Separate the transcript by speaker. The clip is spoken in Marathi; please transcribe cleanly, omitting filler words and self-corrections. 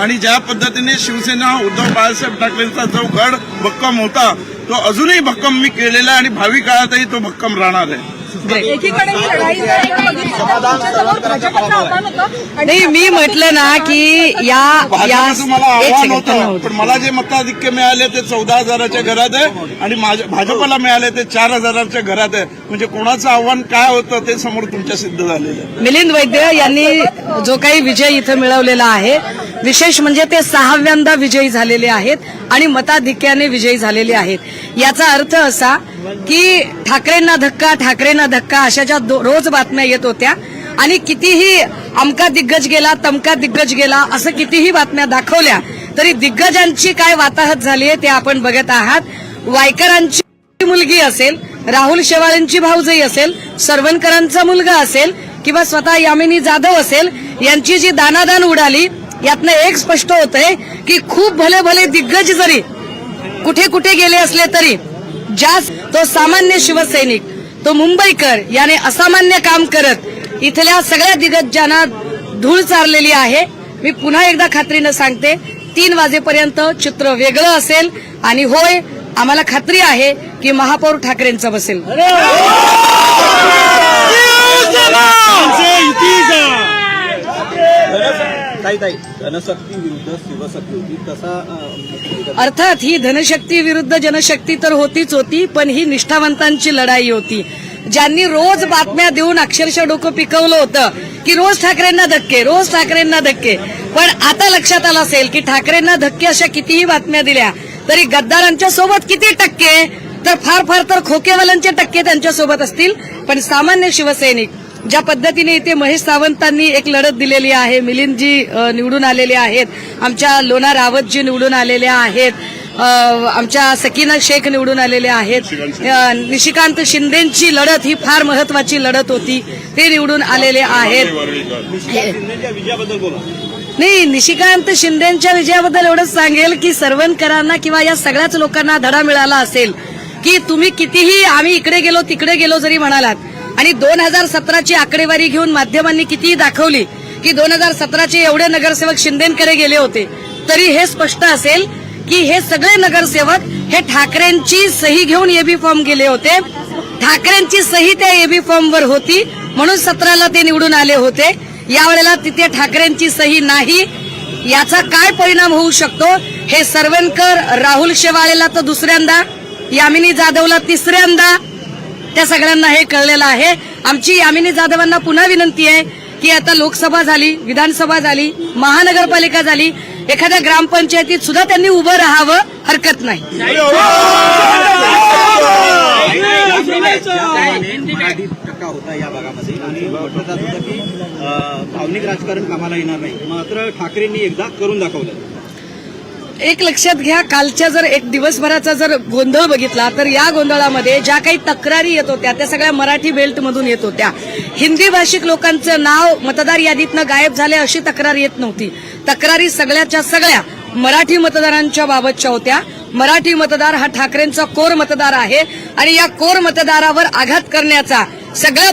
Speaker 1: आणि ज्या पद्धतीने शिवसेना उद्धव बाळासाहेब ठाकरेंचा जो गड भक्कम होता तो अजूनही भक्कम मी केलेला आहे आणि भावी काळातही तो भक्कम राहणार आहे.
Speaker 2: एकीकडे ही लढाई तुमच्यासमोर भाजपचं आव्हान होतं.
Speaker 3: नाही, मी म्हटलं ना की
Speaker 1: भाजपचं मला आव्हान होतं, पण मला जे मताधिक्य मिळाले ते 14,000च्या घरात आहे आणि भाजपला मिळाले ते 4,000च्या घरात आहे. म्हणजे कोणाचं आव्हान काय होतं ते समोर तुमच्या सिद्ध झालेलं आहे.
Speaker 3: मिलिंद वैद्य यांनी जो काही विजय इथं मिळवलेला आहे, विशेष म्हणजे ते 6व्यांदा विजयी झालेले आहेत आणि मताधिक्याने विजयी झालेले आहेत. याचा अर्थ असा की ठाकरेंना धक्का अशा ज्या रोज बातम्या येत होत्या आणि कितीही अमका दिग्गज गेला तमका दिग्गज गेला असं कितीही बातम्या दाखवल्या तरी दिग्गजांची काय वाताहत झाली आहे ते आपण बघत आहात. वायकरांची मुलगी असेल, राहुल शेवाळेंची भाऊजाई असेल, सरवणकरांचा मुलगा असेल किंवा स्वतः यामिनी जाधव असेल, यांची जी दानादान उडाली यातनं एक स्पष्ट होतंय की खूप भले भले दिग्गज जरी कुठे कुठे गेले असले तरी तो सामान्य शिवसैनिक, तो मुंबईकर याने असामान्य काम करत इथल्या सगळ्या दिग्गजांना धूळ चारलेली आहे. मी पुन्हा एकदा खात्रीनं सांगते 3 वाजेपर्यंत चित्र वेगळं असेल आणि होय आम्हाला खात्री आहे की महापौर ठाकरेंचं बसेल.
Speaker 4: धनशक्ती विरुद्ध शिवशक्ती होती तसा
Speaker 3: अर्थात ही धनशक्ती विरुद्ध जनशक्ती तर होतीच होती, पण ही निष्ठावंतांची लढाई होती. ज्यांनी रोज बातम्या देऊन अक्षरशः डोकं पिकवलं होतं की रोज ठाकरेंना धक्के, पण आता लक्षात आलं असेल की ठाकरेंना धक्के अशा कितीही बातम्या दिल्या तरी गद्दारांच्या सोबत किती टक्के, तर फार तर खोकेवाल्यांचे टक्के त्यांच्या सोबत असतील. पण सामान्य शिवसैनिक ज्या पद्धतीने इथे महेश सावंतांनी एक लढत दिलेली आहे, मिलिंदजी निवडून आलेले आहेत, आमच्या लोना रावतजी निवडून आलेल्या आहेत, आमच्या सकीना शेख निवडून आलेले आहेत, निशिकांत शिंदेची लढत ही फार महत्वाची लढत होती, ते निवडून आलेले आहेत. नाही, निशिकांत शिंदेच्या विजयाबद्दल एवढंच सांगेल की सरवणकरांना किंवा या सगळ्याच लोकांना धडा मिळाला असेल की तुम्ही कितीही आम्ही इकडे गेलो तिकडे गेलो जरी म्हणालात आणि 2017ची आकडेवारी घेऊन माध्यमांनी कितीही दाखवली की 2017चे एवढे नगरसेवक शिंदेकडे गेले होते, तरी हे स्पष्ट असेल की हे सगळे नगरसेवक हे ठाकरेंची सही घेऊन एबी फॉर्म गेले होते. ठाकरेंची सही त्या एबी फॉर्मवर होती म्हणून 17ला ते निवडून आले होते. यावेळेला तिथे ठाकरेंची सही नाही. याचा काय परिणाम होऊ शकतो हे सरवणकर, राहुल शेवाळेला तर दुसऱ्यांदा, यामिनी जाधवला तिसऱ्यांदा, त्या सगळ्यांना हे कळलेलं आहे. आमची यामिनी जाधवांना पुन्हा विनंती आहे की आता लोकसभा झाली, विधानसभा झाली, महानगरपालिका झाली, एखाद्या ग्रामपंचायतीत सुद्धा त्यांनी उभं राहावं, हरकत नाही.
Speaker 4: टक्का होता या भागामध्ये आणि म्हटलं जात होतं की भावनिक राजकारण कामाला येणार नाही, मात्र ठाकरेंनी एकदा करून दाखवलं.
Speaker 3: एक लक्षात घ्या, कालच्या जर एक दिवसभराचा जर गोंधळ बघितला तर या गोंधळामध्ये ज्या काही तक्रारी येत होत्या त्या सगळ्या मराठी बेल्टमधून येत होत्या. हिंदी भाषिक लोकांचं नाव मतदार यादीतनं गायब झाले अशी तक्रार येत नव्हती. तक्रारी सगळ्याच्या सगळ्या मराठी मतदारांच्या बाबतच्या होत्या. मराठी मतदार हा ठाकरेंचा कोर मतदार आहे आणि या कोर मतदारावर आघात करण्याचा सगळ्या